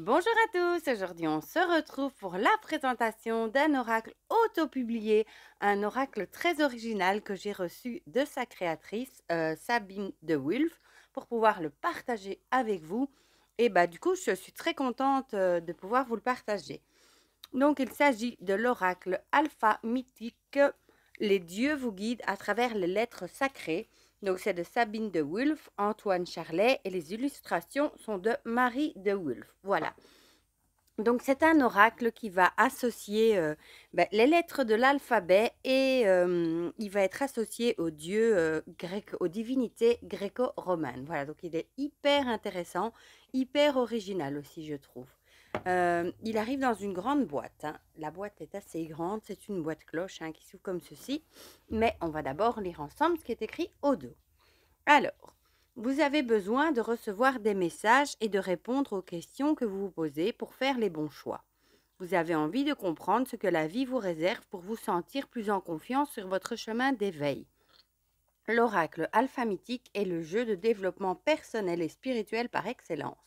Bonjour à tous, aujourd'hui on se retrouve pour la présentation d'un oracle auto-publié, un oracle très original que j'ai reçu de sa créatrice Sabine de Wulf pour pouvoir le partager avec vous. Et du coup je suis très contente de pouvoir vous le partager. Donc il s'agit de l'oracle alpha mythique. Les dieux vous guident à travers les lettres sacrées. Donc c'est de Sabine de Wulf, Antoine Charlet et les illustrations sont de Marie de Wulf. Voilà. Donc c'est un oracle qui va associer les lettres de l'alphabet et il va être associé aux dieux grecs, aux divinités gréco-romaines. Voilà, donc il est hyper intéressant, hyper original aussi, je trouve. Il arrive dans une grande boîte, hein. La boîte est assez grande, c'est une boîte cloche hein, qui s'ouvre comme ceci. Mais on va d'abord lire ensemble ce qui est écrit au dos. Alors, vous avez besoin de recevoir des messages et de répondre aux questions que vous vous posez pour faire les bons choix. Vous avez envie de comprendre ce que la vie vous réserve pour vous sentir plus en confiance sur votre chemin d'éveil. L'oracle alphamythique est le jeu de développement personnel et spirituel par excellence.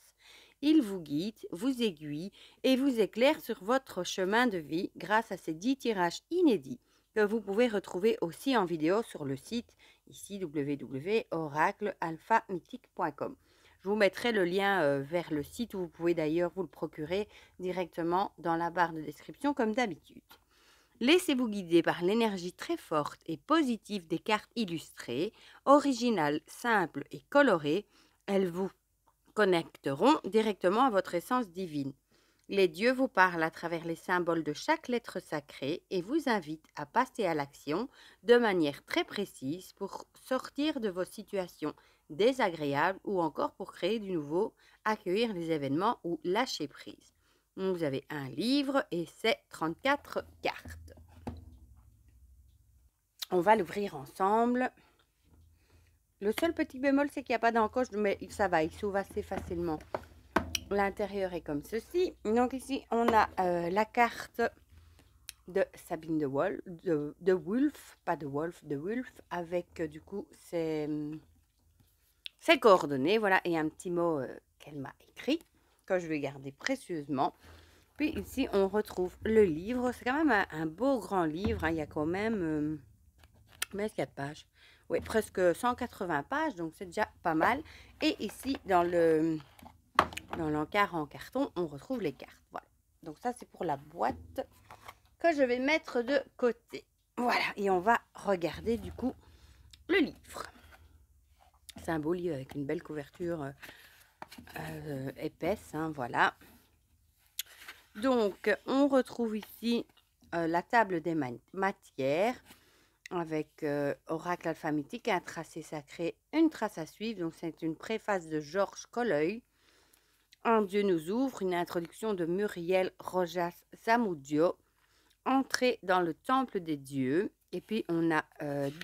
Il vous guide, vous aiguille et vous éclaire sur votre chemin de vie grâce à ces 10 tirages inédits que vous pouvez retrouver aussi en vidéo sur le site ici www.oraclealphamythique.com. Je vous mettrai le lien vers le site où vous pouvez d'ailleurs vous le procurer directement dans la barre de description comme d'habitude. Laissez-vous guider par l'énergie très forte et positive des cartes illustrées, originales, simples et colorées. Elles vous connecteront directement à votre essence divine. Les dieux vous parlent à travers les symboles de chaque lettre sacrée et vous invitent à passer à l'action de manière très précise pour sortir de vos situations désagréables ou encore pour créer du nouveau, accueillir les événements ou lâcher prise. Vous avez un livre et c'est 34 cartes. On va l'ouvrir ensemble. Le seul petit bémol, c'est qu'il n'y a pas d'encoche, mais ça va, il s'ouvre assez facilement. L'intérieur est comme ceci. Donc ici, on a la carte de Sabine de Wulf, pas de Wolf, de Wulf, avec du coup ses coordonnées, voilà, et un petit mot qu'elle m'a écrit, que je vais garder précieusement. Puis ici, on retrouve le livre. C'est quand même un beau grand livre, hein. Il y a quand même 4 pages. Oui, presque 180 pages, donc c'est déjà pas mal. Et ici, dans l'encart en carton, on retrouve les cartes. Voilà. Donc ça, c'est pour la boîte que je vais mettre de côté. Voilà. Et on va regarder du coup le livre. C'est un beau livre avec une belle couverture épaisse. Hein, voilà. Donc, on retrouve ici la table des matières avec oracle alphabétique, un tracé sacré, une trace à suivre. Donc, c'est une préface de Georges Colleuil. Un Dieu nous ouvre, une introduction de Muriel Rojas Zamudio, entrée dans le temple des dieux. Et puis, on a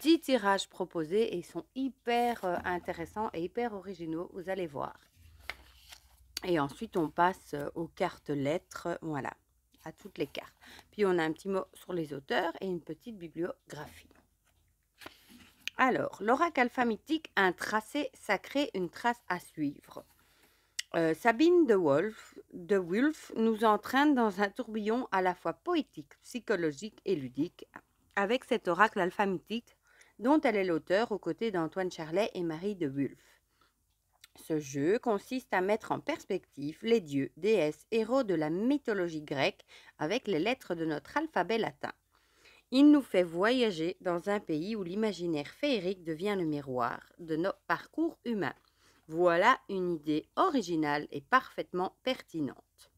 10 tirages proposés et ils sont hyper intéressants et hyper originaux, vous allez voir. Et ensuite, on passe aux cartes lettres, voilà, à toutes les cartes. Puis, on a un petit mot sur les auteurs et une petite bibliographie. Alors, l'oracle alphabétique, un tracé sacré, une trace à suivre. Sabine de Wulf nous entraîne dans un tourbillon à la fois poétique, psychologique et ludique, avec cet oracle alphabétique dont elle est l'auteur aux côtés d'Antoine Charlet et Marie de Wulf. Ce jeu consiste à mettre en perspective les dieux, déesses, héros de la mythologie grecque avec les lettres de notre alphabet latin. Il nous fait voyager dans un pays où l'imaginaire féerique devient le miroir de nos parcours humains. Voilà une idée originale et parfaitement pertinente.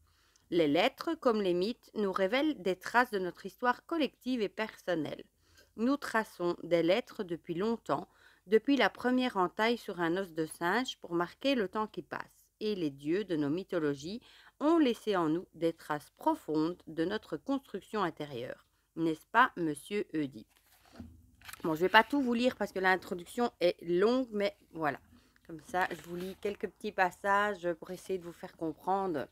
Les lettres, comme les mythes, nous révèlent des traces de notre histoire collective et personnelle. Nous traçons des lettres depuis longtemps, depuis la première entaille sur un os de singe pour marquer le temps qui passe. Et les dieux de nos mythologies ont laissé en nous des traces profondes de notre construction intérieure. N'est-ce pas, monsieur Oedipe? Bon, je ne vais pas tout vous lire parce que l'introduction est longue, mais voilà. Comme ça, je vous lis quelques petits passages pour essayer de vous faire comprendre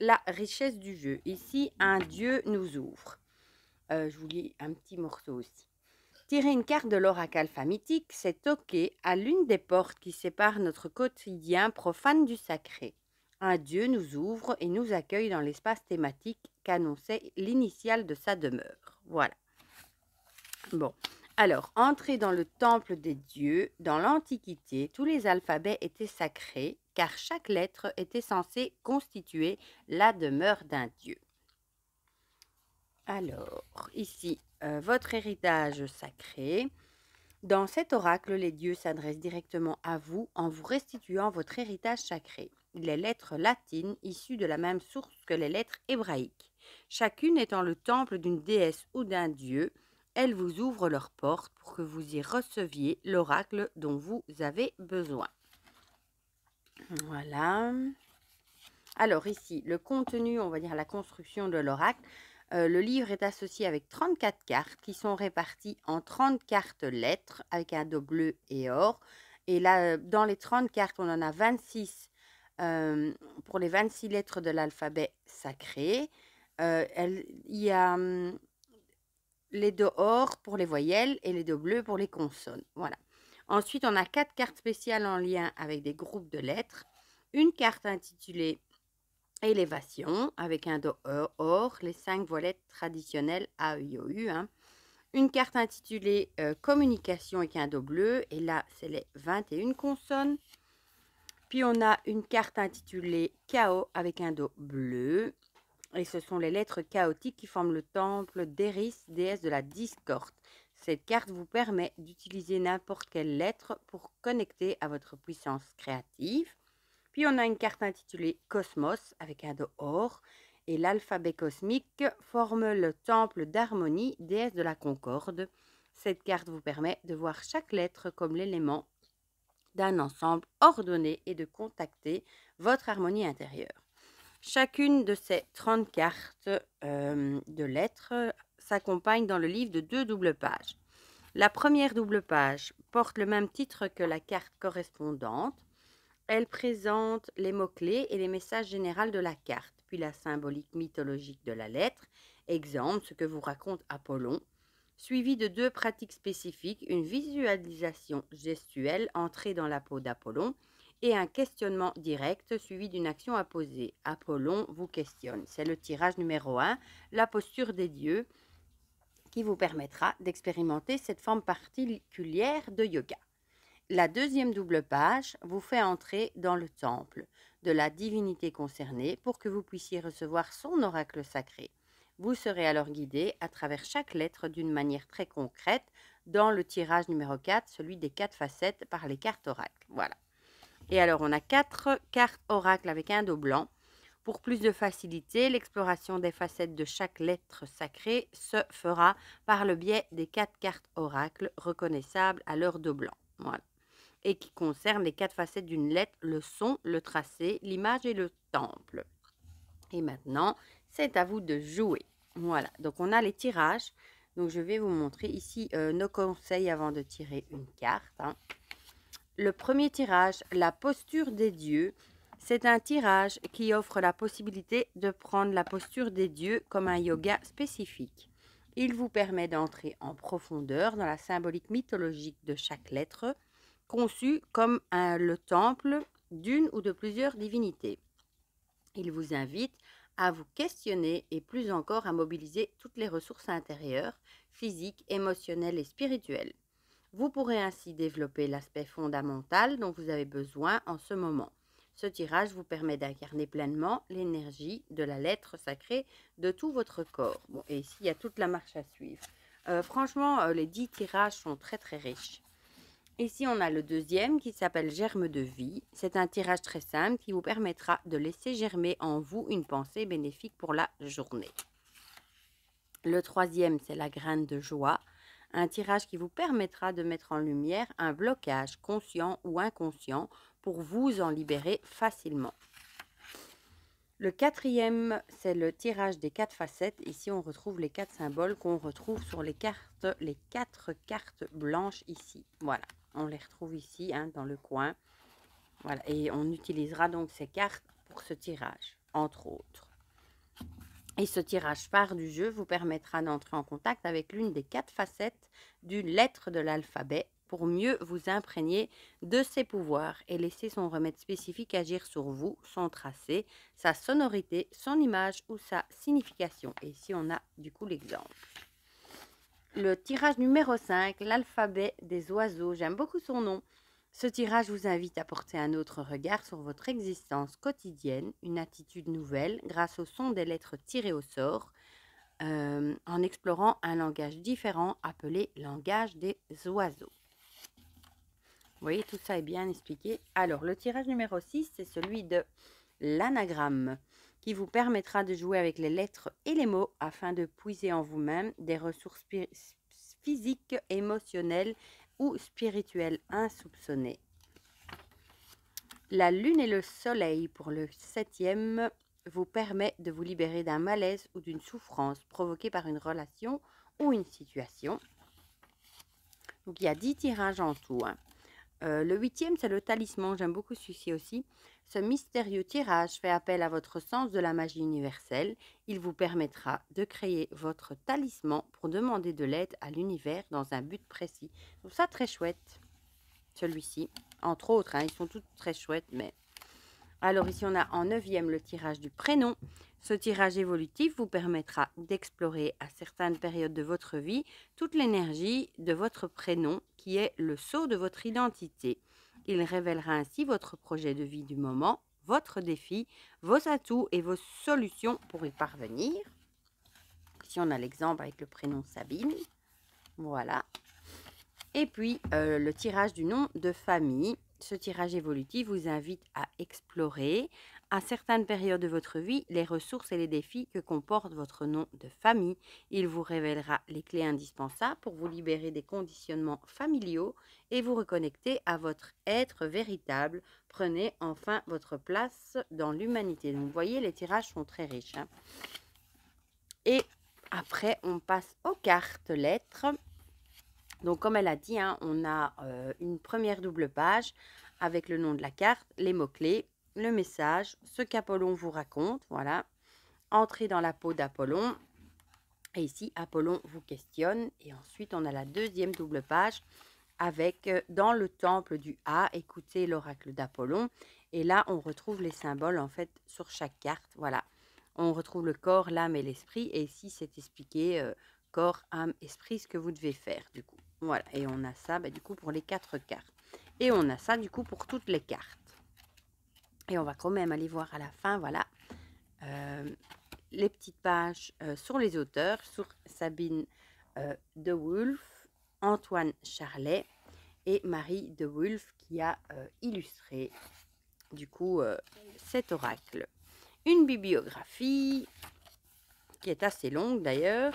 la richesse du jeu. Ici, un dieu nous ouvre. Je vous lis un petit morceau aussi. Tirer une carte de l'oracle alphabétique, c'est toquer à l'une des portes qui séparent notre quotidien profane du sacré. Un dieu nous ouvre et nous accueille dans l'espace thématique qu'annonçait l'initiale de sa demeure. Voilà. Bon. Alors, entrer dans le temple des dieux, dans l'Antiquité, tous les alphabets étaient sacrés, car chaque lettre était censée constituer la demeure d'un dieu. Alors, ici, votre héritage sacré. Dans cet oracle, les dieux s'adressent directement à vous en vous restituant votre héritage sacré. Les lettres latines issues de la même source que les lettres hébraïques. Chacune étant le temple d'une déesse ou d'un dieu, elles vous ouvrent leurs portes pour que vous y receviez l'oracle dont vous avez besoin. Voilà. Alors ici, le contenu, on va dire la construction de l'oracle. Le livre est associé avec 34 cartes qui sont réparties en 30 cartes lettres avec un dos bleu et or. Et là, dans les 30 cartes, on en a 26 pour les 26 lettres de l'alphabet sacré. Il y a les dos or pour les voyelles et les dos bleus pour les consonnes. Voilà. Ensuite, on a 4 cartes spéciales en lien avec des groupes de lettres. Une carte intitulée Élévation avec un dos or, les 5 voilettes traditionnelles A, E, I, O, U. Une carte intitulée Communication avec un dos bleu, et là, c'est les 21 consonnes. Puis on a une carte intitulée Chaos avec un dos bleu, et ce sont les lettres chaotiques qui forment le temple d'Eris, déesse de la discorde. Cette carte vous permet d'utiliser n'importe quelle lettre pour connecter à votre puissance créative. Puis on a une carte intitulée Cosmos avec un dos or, et l'alphabet cosmique forme le temple d'harmonie, déesse de la concorde. Cette carte vous permet de voir chaque lettre comme l'élément d'un ensemble ordonné et de contacter votre harmonie intérieure. Chacune de ces 30 cartes de lettres s'accompagne dans le livre de 2 doubles pages. La première double page porte le même titre que la carte correspondante. Elle présente les mots-clés et les messages généraux de la carte, puis la symbolique mythologique de la lettre, exemple ce que vous raconte Apollon, suivi de 2 pratiques spécifiques, une visualisation gestuelle entrée dans la peau d'Apollon et un questionnement direct suivi d'une action à poser. Apollon vous questionne. C'est le tirage numéro 1, la posture des dieux, qui vous permettra d'expérimenter cette forme particulière de yoga. La deuxième double page vous fait entrer dans le temple de la divinité concernée pour que vous puissiez recevoir son oracle sacré. Vous serez alors guidé à travers chaque lettre d'une manière très concrète dans le tirage numéro 4, celui des 4 facettes par les cartes oracles. Voilà. Et alors, on a 4 cartes oracles avec un dos blanc. Pour plus de facilité, l'exploration des facettes de chaque lettre sacrée se fera par le biais des 4 cartes oracles reconnaissables à leur dos blanc. Voilà. Et qui concerne les 4 facettes d'une lettre, le son, le tracé, l'image et le temple. Et maintenant, c'est à vous de jouer. Voilà, donc on a les tirages. Donc je vais vous montrer ici nos conseils avant de tirer une carte. Le premier tirage, la posture des dieux. C'est un tirage qui offre la possibilité de prendre la posture des dieux comme un yoga spécifique. Il vous permet d'entrer en profondeur dans la symbolique mythologique de chaque lettre, conçu comme le temple d'une ou de plusieurs divinités. Il vous invite à vous questionner et plus encore à mobiliser toutes les ressources intérieures, physiques, émotionnelles et spirituelles. Vous pourrez ainsi développer l'aspect fondamental dont vous avez besoin en ce moment. Ce tirage vous permet d'incarner pleinement l'énergie de la lettre sacrée de tout votre corps. Bon, et ici, il y a toute la marche à suivre. Franchement, les 10 tirages sont très très riches. Ici, on a le deuxième qui s'appelle Germe de vie. C'est un tirage très simple qui vous permettra de laisser germer en vous une pensée bénéfique pour la journée. Le troisième, c'est la graine de joie. Un tirage qui vous permettra de mettre en lumière un blocage conscient ou inconscient pour vous en libérer facilement. Le quatrième, c'est le tirage des 4 facettes. Ici, on retrouve les 4 symboles qu'on retrouve sur les 4 cartes blanches ici. Voilà, on les retrouve ici dans le coin. Voilà, et on utilisera donc ces cartes pour ce tirage, entre autres. Et ce tirage phare du jeu vous permettra d'entrer en contact avec l'une des 4 facettes d'une lettre de l'alphabet pour mieux vous imprégner de ses pouvoirs et laisser son remède spécifique agir sur vous, son tracé, sa sonorité, son image ou sa signification. Et ici, on a du coup l'exemple. Le tirage numéro 5, l'alphabet des oiseaux. J'aime beaucoup son nom. Ce tirage vous invite à porter un autre regard sur votre existence quotidienne, une attitude nouvelle grâce au son des lettres tirées au sort, en explorant un langage différent appelé langage des oiseaux. Vous voyez, tout ça est bien expliqué. Alors, le tirage numéro 6, c'est celui de l'anagramme, qui vous permettra de jouer avec les lettres et les mots afin de puiser en vous-même des ressources physiques, émotionnelles ou spirituelles insoupçonnées. La lune et le soleil, pour le 7e, vous permet de vous libérer d'un malaise ou d'une souffrance provoquée par une relation ou une situation. Donc, il y a 10 tirages en tout, hein. Le 8e, c'est le talisman. J'aime beaucoup celui-ci aussi. Ce mystérieux tirage fait appel à votre sens de la magie universelle. Il vous permettra de créer votre talisman pour demander de l'aide à l'univers dans un but précis. Je trouve ça très chouette, celui-ci. Entre autres, hein, ils sont tous très chouettes, mais... Alors ici, on a en 9e le tirage du prénom. Ce tirage évolutif vous permettra d'explorer à certaines périodes de votre vie toute l'énergie de votre prénom qui est le sceau de votre identité. Il révélera ainsi votre projet de vie du moment, votre défi, vos atouts et vos solutions pour y parvenir. Ici, on a l'exemple avec le prénom Sabine. Voilà. Et puis, le tirage du nom de famille. Ce tirage évolutif vous invite à explorer, à certaines périodes de votre vie, les ressources et les défis que comporte votre nom de famille. Il vous révélera les clés indispensables pour vous libérer des conditionnements familiaux et vous reconnecter à votre être véritable. Prenez enfin votre place dans l'humanité. Donc, vous voyez, les tirages sont très riches, hein. Et après, on passe aux cartes lettres. Donc, comme elle a dit, hein, on a une première double page avec le nom de la carte, les mots-clés, le message, ce qu'Apollon vous raconte, voilà. Entrez dans la peau d'Apollon. Et ici, Apollon vous questionne. Et ensuite, on a la deuxième double page avec dans le temple du A, écoutez l'oracle d'Apollon. Et là, on retrouve les symboles, en fait, sur chaque carte, voilà. On retrouve le corps, l'âme et l'esprit. Et ici, c'est expliqué corps, âme, esprit, ce que vous devez faire, du coup. Voilà, et on a ça, du coup, pour les 4 cartes. Et on a ça, du coup, pour toutes les cartes. Et on va quand même aller voir à la fin, voilà, les petites pages sur les auteurs, sur Sabine de Wulf, Antoine Charlet et Marie de Wulf qui a illustré, du coup, cet oracle. Une bibliographie qui est assez longue d'ailleurs.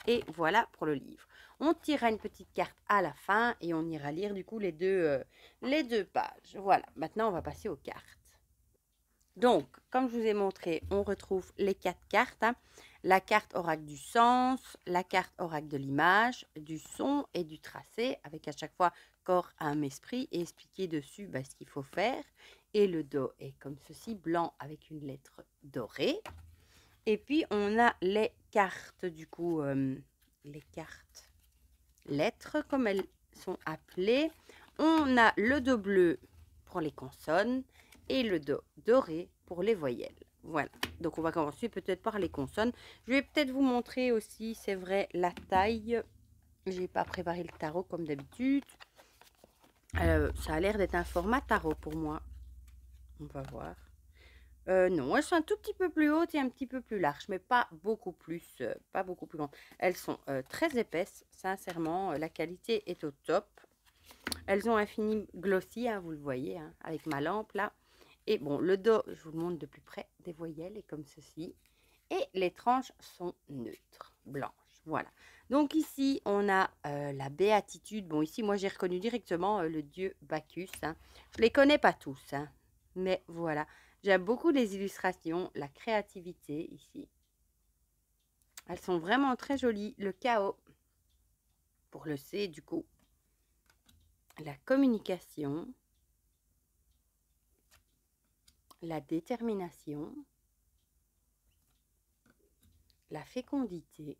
Et voilà pour le livre. On tirera une petite carte à la fin et on ira lire du coup les deux pages. Voilà, maintenant on va passer aux cartes. Donc, comme je vous ai montré, on retrouve les 4 cartes, hein. La carte oracle du sens, la carte oracle de l'image, du son et du tracé, avec à chaque fois corps, âme, esprit, et expliqué dessus ce qu'il faut faire. Et le dos est comme ceci, blanc avec une lettre dorée. Et puis, on a les cartes, du coup, les cartes lettres, comme elles sont appelées. On a le dos bleu pour les consonnes et le dos doré pour les voyelles. Voilà, donc on va commencer peut-être par les consonnes. Je vais peut-être vous montrer aussi, c'est vrai, la taille. Je n'ai pas préparé le tarot comme d'habitude. Ça a l'air d'être un format tarot pour moi. On va voir. Non, elles sont un tout petit peu plus hautes et un petit peu plus larges, mais pas beaucoup plus grandes. Elles sont très épaisses, sincèrement, la qualité est au top. Elles ont un fini glossy, hein, vous le voyez, hein, avec ma lampe là. Et bon, le dos, je vous le montre de plus près, des voyelles est comme ceci. Et les tranches sont neutres, blanches, voilà. Donc ici, on a la béatitude. Bon, ici, moi, j'ai reconnu directement le dieu Bacchus, hein. Je ne les connais pas tous, hein, mais voilà. J'aime beaucoup les illustrations, la créativité ici. Elles sont vraiment très jolies. Le chaos, pour le C, du coup. La communication. La détermination. La fécondité.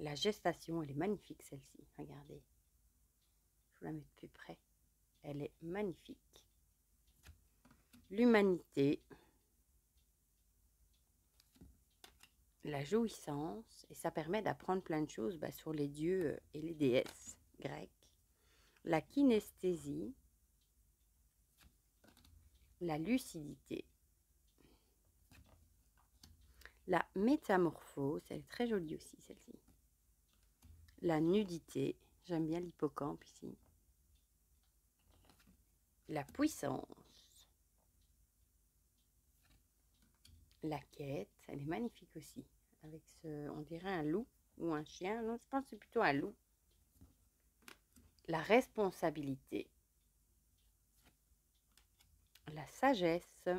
La gestation, elle est magnifique celle-ci. Regardez. Je vous la mets de plus près. Elle est magnifique. L'humanité. La jouissance. Et ça permet d'apprendre plein de choses sur les dieux et les déesses grecques. La kinesthésie. La lucidité. La métamorphose. Elle est très jolie aussi celle-ci. La nudité. J'aime bien l'hippocampe ici. La puissance. La quête, elle est magnifique aussi. Avec ce, on dirait un loup ou un chien. Non, je pense que c'est plutôt un loup. La responsabilité. La sagesse.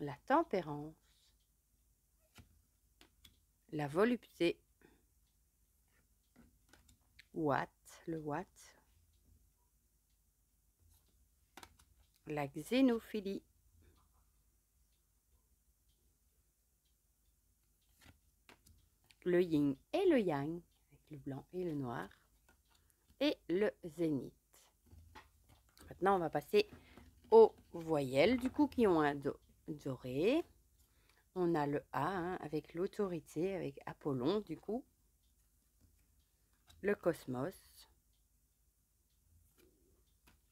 La tempérance. La volupté. Watt, le watt. La xénophilie. Le yin et le yang, avec le blanc et le noir. Et le zénith. Maintenant, on va passer aux voyelles, du coup, qui ont un do doré. On a le A, hein, avec l'autorité, avec Apollon, du coup. Le cosmos.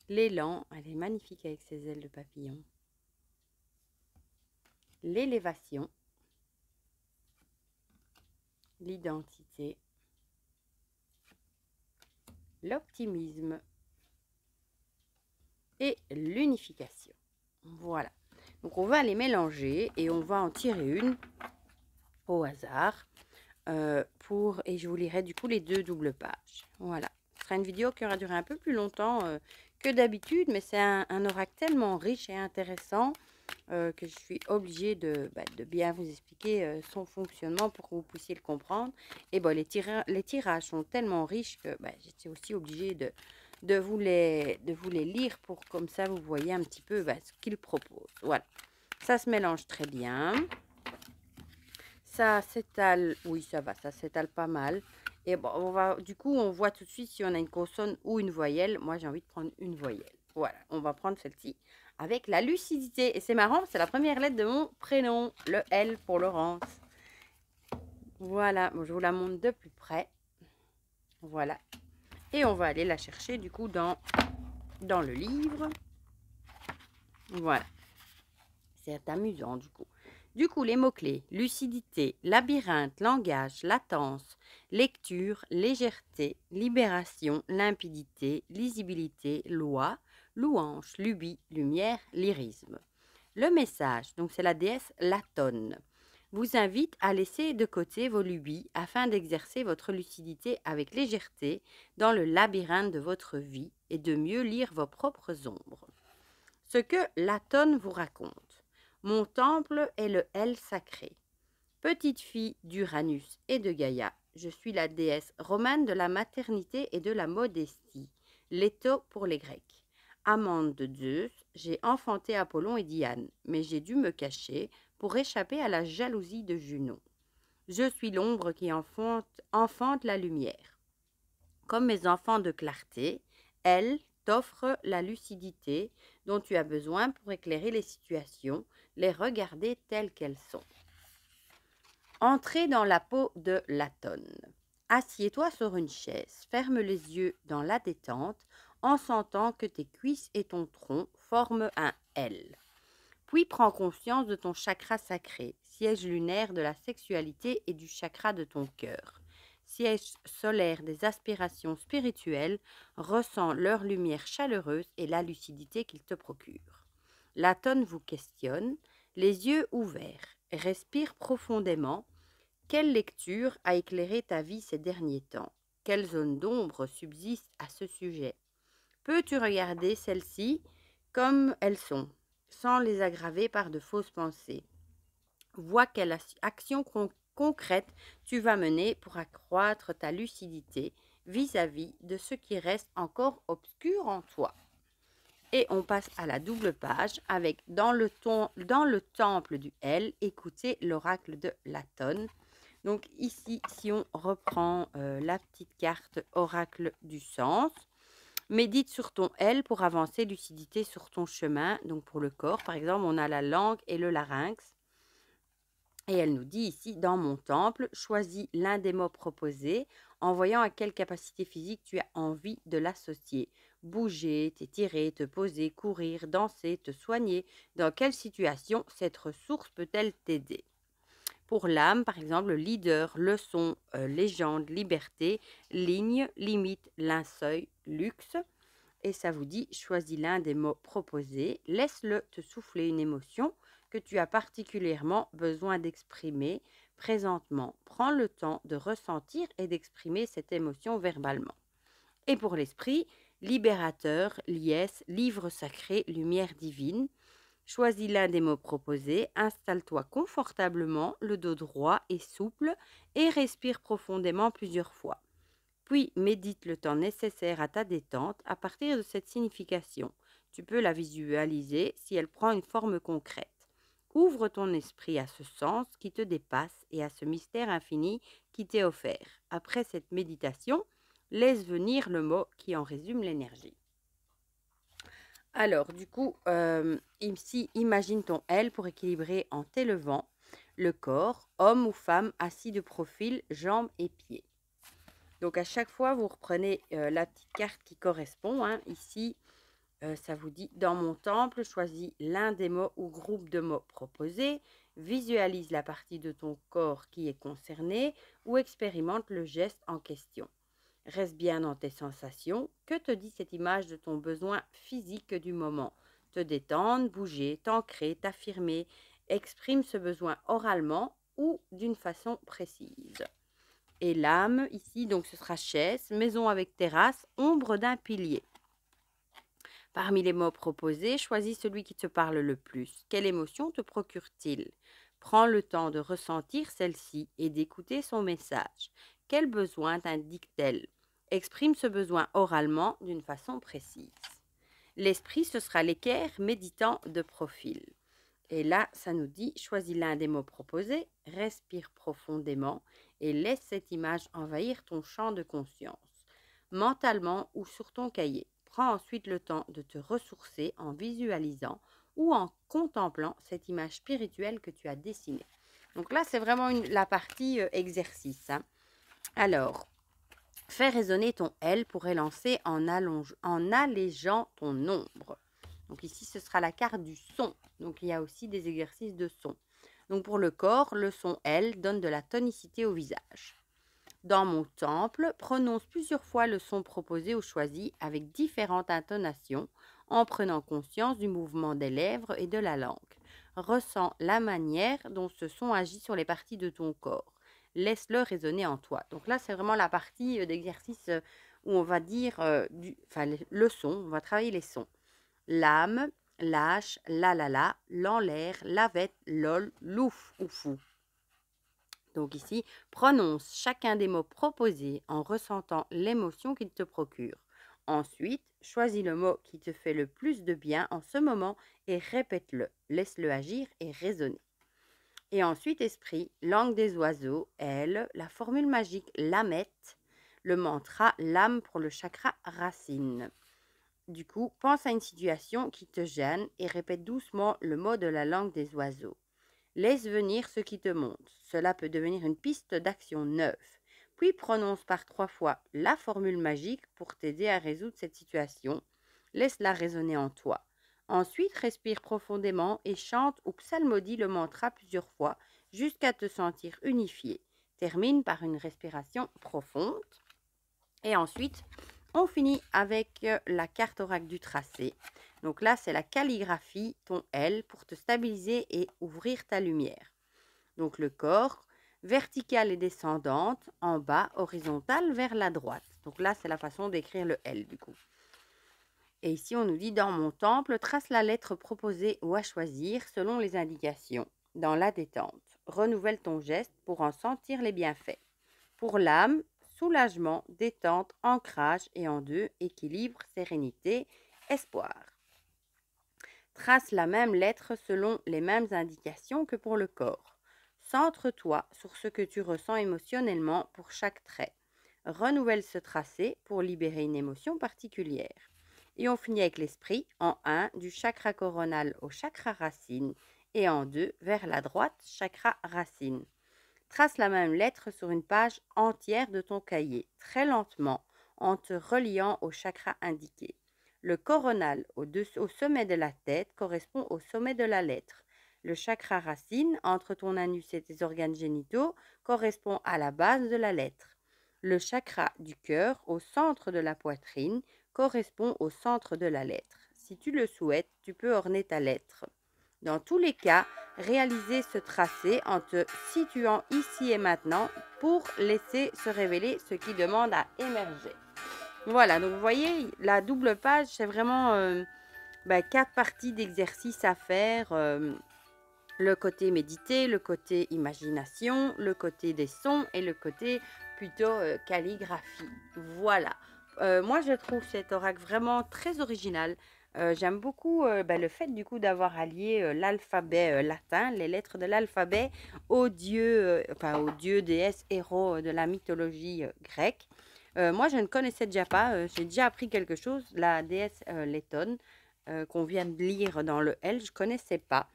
L'élan, elle est magnifique avec ses ailes de papillon. L'élévation. L'identité. L'optimisme. Et l'unification. Voilà. Donc, on va les mélanger et on va en tirer une au hasard. Et je vous lirai du coup les deux doubles pages. Voilà. Ce sera une vidéo qui aura duré un peu plus longtemps que d'habitude, mais c'est un oracle tellement riche et intéressant que je suis obligée de bien vous expliquer son fonctionnement pour que vous puissiez le comprendre. Et bon, les tirages sont tellement riches que j'étais aussi obligée de vous les lire pour comme ça vous voyez un petit peu ce qu'il propose. Voilà. Ça se mélange très bien. Ça s'étale, oui ça va, ça s'étale pas mal. Et bon, du coup, on voit tout de suite si on a une consonne ou une voyelle. Moi, j'ai envie de prendre une voyelle. Voilà, on va prendre celle-ci avec la lucidité. Et c'est marrant, c'est la première lettre de mon prénom, le L pour Laurence. Voilà, bon, je vous la montre de plus près. Voilà. Et on va aller la chercher du coup dans le livre. Voilà. C'est amusant du coup. Du coup, les mots-clés, lucidité, labyrinthe, langage, latence, lecture, légèreté, libération, limpidité, lisibilité, loi, louange, lubie, lumière, lyrisme. Le message, donc c'est la déesse Latone, vous invite à laisser de côté vos lubies afin d'exercer votre lucidité avec légèreté dans le labyrinthe de votre vie et de mieux lire vos propres ombres. Ce que Latone vous raconte. Mon temple est le L sacré. Petite fille d'Uranus et de Gaïa, je suis la déesse romane de la maternité et de la modestie, Leto pour les Grecs. Amante de Zeus, j'ai enfanté Apollon et Diane, mais j'ai dû me cacher pour échapper à la jalousie de Junon. Je suis l'ombre qui enfante la lumière. Comme mes enfants de clarté, elle t'offre la lucidité dont tu as besoin pour éclairer les situations, les regarder telles qu'elles sont. Entrez dans la peau de Latone. Assieds-toi sur une chaise, ferme les yeux dans la détente en sentant que tes cuisses et ton tronc forment un L. Puis prends conscience de ton chakra sacré, siège lunaire de la sexualité et du chakra de ton cœur. Siège solaire des aspirations spirituelles, ressens leur lumière chaleureuse et la lucidité qu'ils te procurent. Latone vous questionne, les yeux ouverts, respire profondément. Quelle lecture a éclairé ta vie ces derniers temps? Quelles zones d'ombre subsistent à ce sujet? Peux-tu regarder celles-ci comme elles sont, sans les aggraver par de fausses pensées? Vois quelle action concrète tu vas mener pour accroître ta lucidité vis-à-vis de ce qui reste encore obscur en toi. Et on passe à la double page avec dans le temple du L, écoutez l'oracle de Latone. Donc ici, si on reprend la petite carte oracle du sens, médite sur ton L pour avancer lucidité sur ton chemin. Donc pour le corps, par exemple, on a la langue et le larynx. Et elle nous dit ici, dans mon temple, choisis l'un des mots proposés en voyant à quelle capacité physique tu as envie de l'associer. Bouger, t'étirer, te poser, courir, danser, te soigner. Dans quelle situation cette ressource peut-elle t'aider? Pour l'âme, par exemple, leader, leçon, légende, liberté, ligne, limite, linceuil, luxe. Et ça vous dit, choisis l'un des mots proposés, laisse-le te souffler une émotion que tu as particulièrement besoin d'exprimer présentement. Prends le temps de ressentir et d'exprimer cette émotion verbalement. Et pour l'esprit, libérateur, liesse, livre sacré, lumière divine. Choisis l'un des mots proposés, installe-toi confortablement, le dos droit et souple, et respire profondément plusieurs fois. Puis médite le temps nécessaire à ta détente à partir de cette signification. Tu peux la visualiser si elle prend une forme concrète. Ouvre ton esprit à ce sens qui te dépasse et à ce mystère infini qui t'est offert. Après cette méditation, laisse venir le mot qui en résume l'énergie. Alors, du coup, ici, imagine ton L pour équilibrer en t'élevant le corps, homme ou femme assis de profil, jambes et pieds. Donc, à chaque fois, vous reprenez la petite carte qui correspond. Ici, ça vous dit, dans mon temple, choisis l'un des mots ou groupe de mots proposés, visualise la partie de ton corps qui est concernée ou expérimente le geste en question. Reste bien dans tes sensations. Que te dit cette image de ton besoin physique du moment? Te détendre, bouger, t'ancrer, t'affirmer. Exprime ce besoin oralement ou d'une façon précise. Et l'âme, ici, donc ce sera chaise, maison avec terrasse, ombre d'un pilier. Parmi les mots proposés, choisis celui qui te parle le plus. Quelle émotion te procure-t-il? Prends le temps de ressentir celle-ci et d'écouter son message. Quel besoin t'indique-t-elle? Exprime ce besoin oralement d'une façon précise. L'esprit, ce sera l'équerre méditant de profil. Et là, ça nous dit, choisis l'un des mots proposés, respire profondément et laisse cette image envahir ton champ de conscience, mentalement ou sur ton cahier. Prends ensuite le temps de te ressourcer en visualisant ou en contemplant cette image spirituelle que tu as dessinée. Donc là, c'est vraiment la partie exercice. Alors, fais résonner ton L pour élancer en allégeant ton ombre. Donc ici, ce sera la carte du son. Donc il y a aussi des exercices de son. Donc pour le corps, le son L donne de la tonicité au visage. Dans mon temple, prononce plusieurs fois le son proposé ou choisi avec différentes intonations en prenant conscience du mouvement des lèvres et de la langue. Ressens la manière dont ce son agit sur les parties de ton corps. Laisse-le résonner en toi. Donc là, c'est vraiment la partie d'exercice où on va dire le son, on va travailler les sons. L'âme, lâche, la, l'enlaire, lavette, lol, louf ou fou. Donc ici, prononce chacun des mots proposés en ressentant l'émotion qu'il te procure. Ensuite, choisis le mot qui te fait le plus de bien en ce moment et répète-le. Laisse-le agir et résonner. Et ensuite, esprit, langue des oiseaux, elle, la formule magique lamette, le mantra l'âme pour le chakra racine. Du coup, pense à une situation qui te gêne et répète doucement le mot de la langue des oiseaux. Laisse venir ce qui te monte. Cela peut devenir une piste d'action neuve. Puis prononce par 3 fois la formule magique pour t'aider à résoudre cette situation. Laisse-la résonner en toi. Ensuite, respire profondément et chante ou psalmodie le mantra plusieurs fois jusqu'à te sentir unifié. Termine par une respiration profonde. Et ensuite, on finit avec la carte oracle du tracé. Donc là, c'est la calligraphie, ton L, pour te stabiliser et ouvrir ta lumière. Donc le corps, verticale et descendante, en bas, horizontale vers la droite. Donc là, c'est la façon d'écrire le L du coup. Et ici, on nous dit, dans mon temple, trace la lettre proposée ou à choisir selon les indications. Dans la détente, renouvelle ton geste pour en sentir les bienfaits. Pour l'âme, soulagement, détente, ancrage et en deux, équilibre, sérénité, espoir. Trace la même lettre selon les mêmes indications que pour le corps. Centre-toi sur ce que tu ressens émotionnellement pour chaque trait. Renouvelle ce tracé pour libérer une émotion particulière. Et on finit avec l'esprit en 1 du chakra coronal au chakra racine et en 2 vers la droite, chakra racine. Trace la même lettre sur une page entière de ton cahier, très lentement, en te reliant au chakra indiqué. Le coronal au sommet de la tête correspond au sommet de la lettre. Le chakra racine, entre ton anus et tes organes génitaux, correspond à la base de la lettre. Le chakra du cœur, au centre de la poitrine, correspond au centre de la lettre. Si tu le souhaites, tu peux orner ta lettre. Dans tous les cas, réaliser ce tracé en te situant ici et maintenant pour laisser se révéler ce qui demande à émerger. Voilà, donc vous voyez, la double page, c'est vraiment 4 parties d'exercices à faire. Le côté méditer, le côté imagination, le côté des sons et le côté plutôt calligraphie. Voilà. Moi, je trouve cet oracle vraiment très original. J'aime beaucoup le fait du coup d'avoir allié l'alphabet latin, les lettres de l'alphabet aux dieux, aux dieux, déesses, héros de la mythologie grecque. Moi, je ne connaissais déjà pas, j'ai déjà appris quelque chose, la déesse lettonne qu'on vient de lire dans le L, je ne connaissais pas.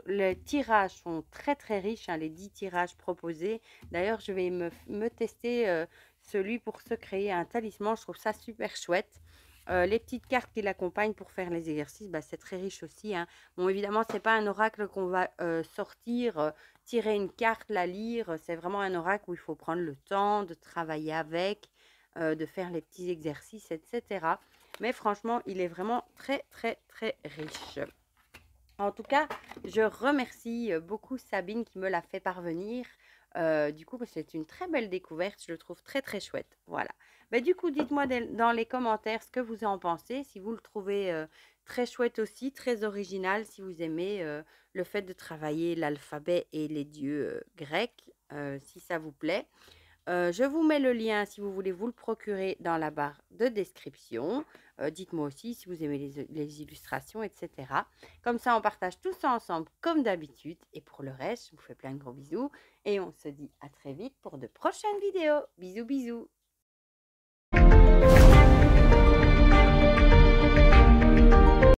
Les tirages sont très très riches, hein, les 10 tirages proposés. D'ailleurs, je vais me tester celui pour se créer un talisman. Je trouve ça super chouette. Les petites cartes qui l'accompagnent pour faire les exercices, c'est très riche aussi, hein. Bon, évidemment, ce n'est pas un oracle qu'on va sortir, tirer une carte, la lire. C'est vraiment un oracle où il faut prendre le temps de travailler avec, de faire les petits exercices, etc. Mais franchement, il est vraiment très très très riche. En tout cas, je remercie beaucoup Sabine qui me l'a fait parvenir. Du coup, c'est une très belle découverte. Je le trouve très, très chouette. Voilà. Du coup, dites-moi dans les commentaires ce que vous en pensez. Si vous le trouvez très chouette aussi, très original, si vous aimez le fait de travailler l'alphabet et les dieux grecs, si ça vous plaît. Je vous mets le lien si vous voulez vous le procurer dans la barre de description. Dites-moi aussi si vous aimez les illustrations, etc. Comme ça, on partage tout ça ensemble comme d'habitude. Et pour le reste, je vous fais plein de gros bisous. Et on se dit à très vite pour de prochaines vidéos. Bisous, bisous.